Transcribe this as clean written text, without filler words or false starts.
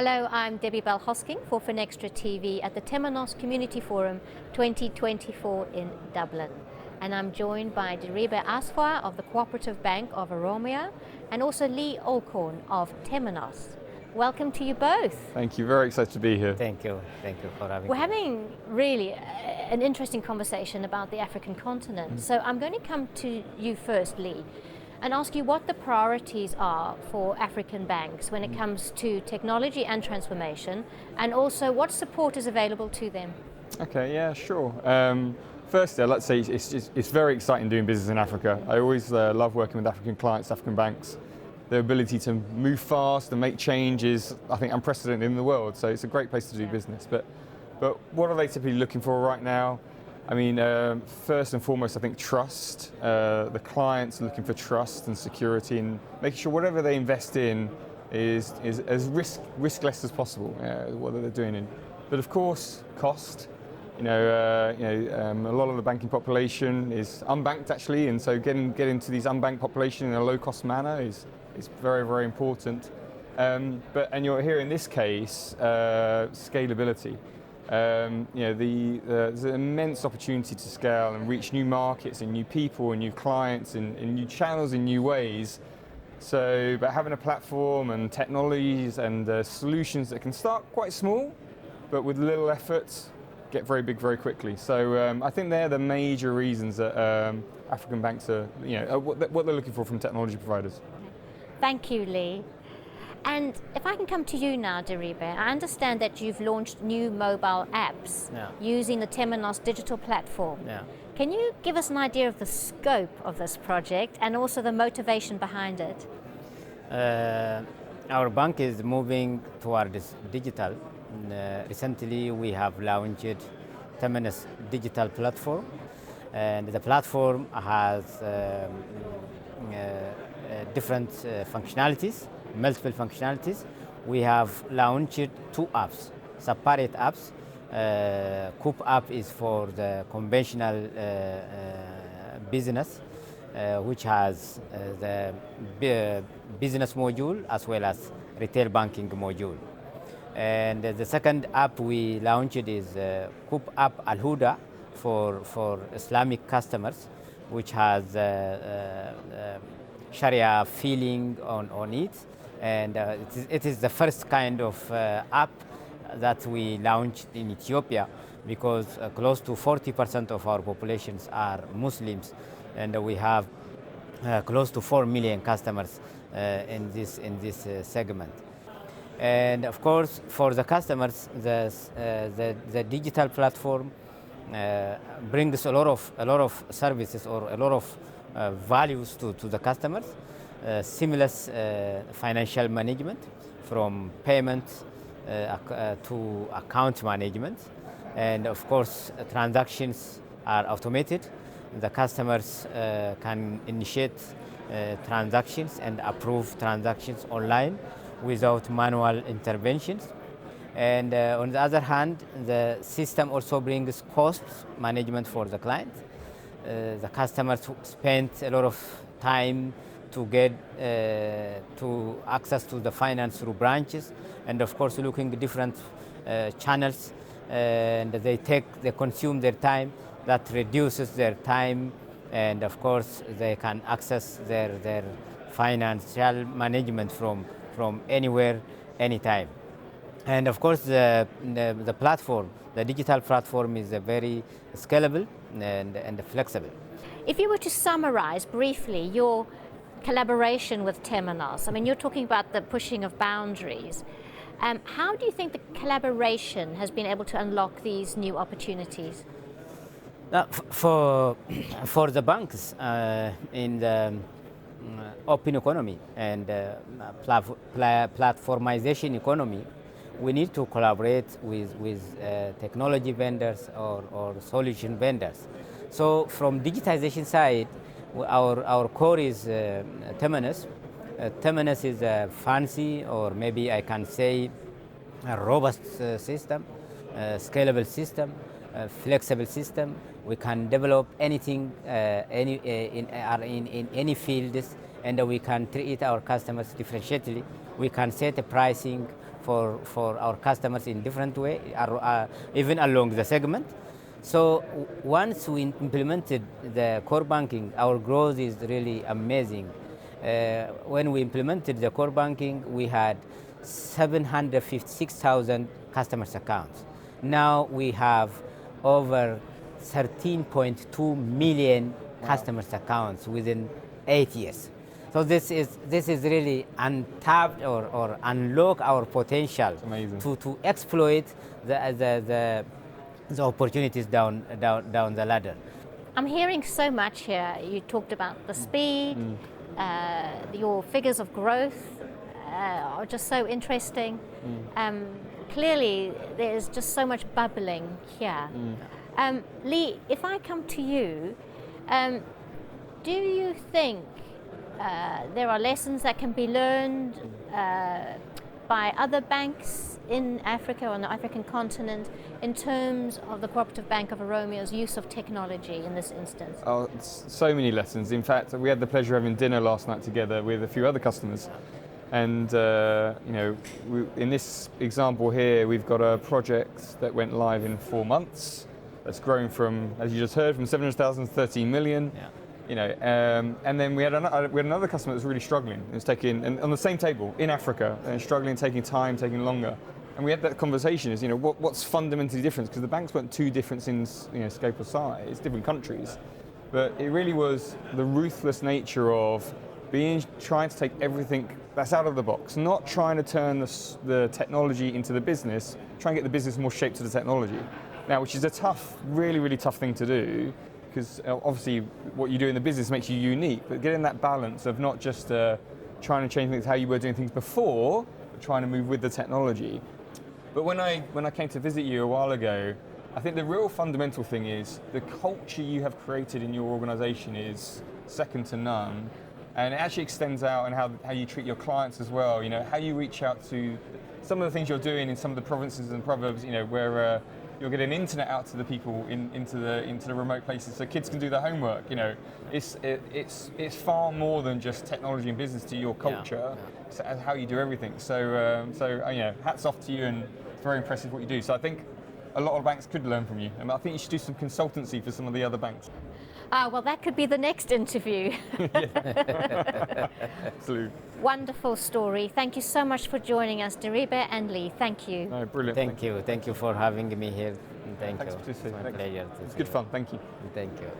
Hello, I'm Debbie Bell-Hosking for FinextraTV at the Temenos Community Forum 2024 in Dublin. And I'm joined by Deribie Asfaw of the Cooperative Bank of Oromia and also Lee Allcorn of Temenos. Welcome to you both. Thank you, very excited to be here. Thank you for having me. We're having really an interesting conversation about the African continent. So I'm going to come to you first, Lee, and ask you what the priorities are for African banks when it comes to technology and transformation, and also what support is available to them. Okay, yeah, sure. Firstly, I'd like to say it's very exciting doing business in Africa. I always love working with African clients, African banks. Their ability to move fast and make change is, I think, unprecedented in the world, so it's a great place to do business. But what are they typically looking for right now? I mean, first and foremost, I think trust. The clients are looking for trust and security and making sure whatever they invest in is as riskless as possible, what they're doing in. But of course, cost. A lot of the banking population is unbanked actually, and so getting to these unbanked population in a low-cost manner is very, very important. And you're here in this case, scalability. There's an immense opportunity to scale and reach new markets and new people and new clients and new channels in new ways. So, but having a platform and technologies and solutions that can start quite small, but with little effort, get very big very quickly. So I think they're the major reasons that African banks are, what they're looking for from technology providers. Thank you, Lee. And if I can come to you now, Deribie, I understand that you've launched new mobile apps using the Temenos digital platform. Can you give us an idea of the scope of this project and also the motivation behind it? Our bank is moving towards digital. Recently, we have launched Temenos digital platform, and the platform has different functionalities, multiple functionalities. We have launched two apps, separate apps. Coop app is for the conventional business, which has the business module as well as retail banking module. And the second app we launched is Coop app Al Huda for Islamic customers, which has Sharia feeling on it. And it is the first kind of app that we launched in Ethiopia, because close to 40% of our populations are Muslims, and we have close to 4 million customers in this segment. And of course, for the customers, the digital platform brings a lot of services or a lot of values to the customers. Seamless financial management, from payments to account management, and of course transactions are automated. The customers can initiate transactions and approve transactions online without manual interventions. And on the other hand, the system also brings cost management for the client. The customers spend a lot of time to get to access to the finance through branches, and of course looking at different channels, and they consume their time. That reduces their time, and of course they can access their financial management from anywhere, anytime. And of course the platform, the digital platform, is very scalable and flexible. If you were to summarize briefly your collaboration with Temenos, I mean, you're talking about the pushing of boundaries. How do you think the collaboration has been able to unlock these new opportunities? For the banks in the open economy and platformization economy, we need to collaborate with technology vendors or solution vendors. So from digitization side, our core is Temenos. Temenos is a fancy, or maybe I can say a robust system, scalable system, flexible system. We can develop anything in any fields, and we can treat our customers differentially. We can set a pricing for our customers in different way, even along the segment. So once we implemented the core banking, our growth is really amazing. When we implemented the core banking, we had 756,000 customers accounts. Now we have over 13.2 million customers accounts within 8 years. So this is really untapped or unlock our potential to exploit the opportunities down the ladder. I'm hearing so much here. You talked about the speed, your figures of growth are just so interesting. Clearly, there's just so much bubbling here. Lee, if I come to you, do you think there are lessons that can be learned by other banks in Africa or on the African continent in terms of the Cooperative Bank of Oromia's use of technology in this instance? Oh, so many lessons. In fact, we had the pleasure of having dinner last night together with a few other customers. And in this example here, we've got a project that went live in 4 months. That's grown from, as you just heard, from 700,000 to 13 million. And then we had another customer that was really struggling. It was and on the same table in Africa, and struggling, taking time, taking longer. And we had that conversation: is what's fundamentally different? Because the banks weren't too different in scope of size, different countries, but it really was the ruthless nature of trying to take everything that's out of the box, not trying to turn the technology into the business, try and get the business more shaped to the technology. Now, which is a tough, really, really tough thing to do, because obviously what you do in the business makes you unique, but getting that balance of not just trying to change things how you were doing things before, but trying to move with the technology. But when I came to visit you a while ago, I think the real fundamental thing is the culture you have created in your organization is second to none. And it actually extends out in how you treat your clients as well. How you reach out to some of the things you're doing in some of the provinces and proverbs, where you're getting internet out to the people into the remote places so kids can do their homework. It's far more than just technology and business to your culture. It's how you do everything. So hats off to you, and it's very impressive what you do. So I think a lot of banks could learn from you, and I think you should do some consultancy for some of the other banks. Well, that could be the next interview. Absolutely. Wonderful story. Thank you so much for joining us, Deribie and Lee. Thank you. No, brilliant. Thank you for having me here. Thanks. Thanks for participating. It's my pleasure. It's good fun. Thank you. Thank you.